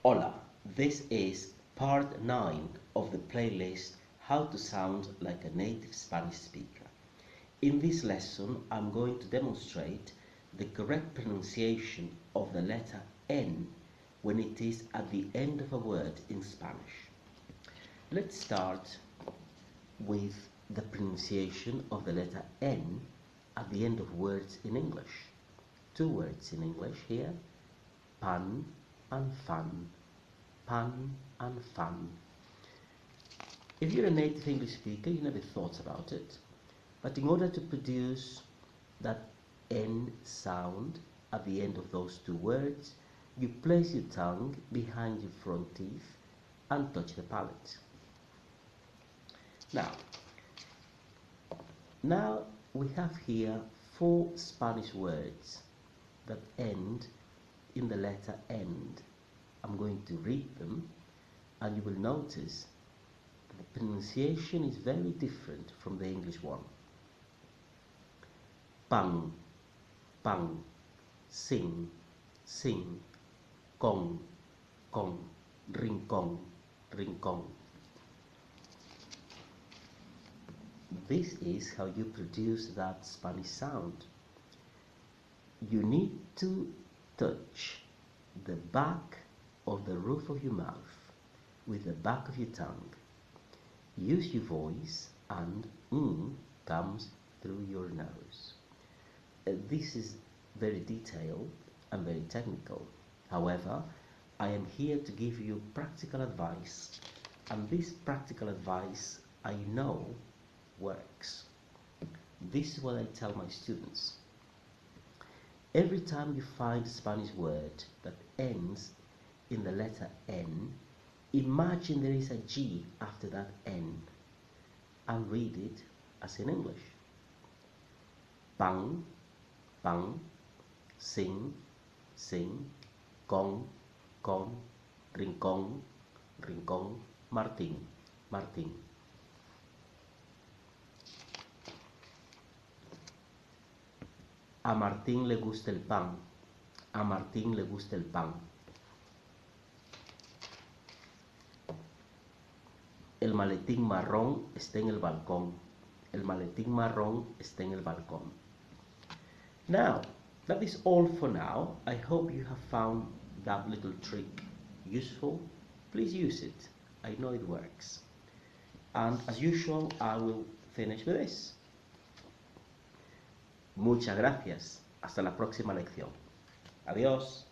Hola, this is part 9 of the playlist How to Sound Like a Native Spanish Speaker. In this lesson, I'm going to demonstrate the correct pronunciation of the letter N when it is at the end of a word in Spanish. Let's start with the pronunciation of the letter N at the end of words in English. Two words in English here, pan and fun. Pan and fun. If you're a native English speaker, you never thought about it, but in order to produce that N sound at the end of those two words, you place your tongue behind your front teeth and touch the palate. Now we have here four Spanish words that end in the letter N. I'm going to read them and you will notice the pronunciation is very different from the English one. Pan, pan, sing, sing, con, con, rincón, rincón. This is how you produce that Spanish sound. You need to touch the back of the roof of your mouth with the back of your tongue. Use your voice and comes through your nose. This is very detailed and very technical. However, I am here to give you practical advice, and this practical advice I know works. This is what I tell my students. Every time you find a Spanish word that ends in the letter N, imagine there is a G after that N and read it as in English. Pan, pan, sing, sing, con, con, rincón, rincón, Martín, Martín. A Martín le gusta el pan. A Martín le gusta el pan. El maletín marrón está en el balcón. El maletín marrón está en el balcón. Now, that is all for now. I hope you have found that little trick useful. Please use it. I know it works. And as usual, I will finish with this. Muchas gracias. Hasta la próxima lección. Adiós.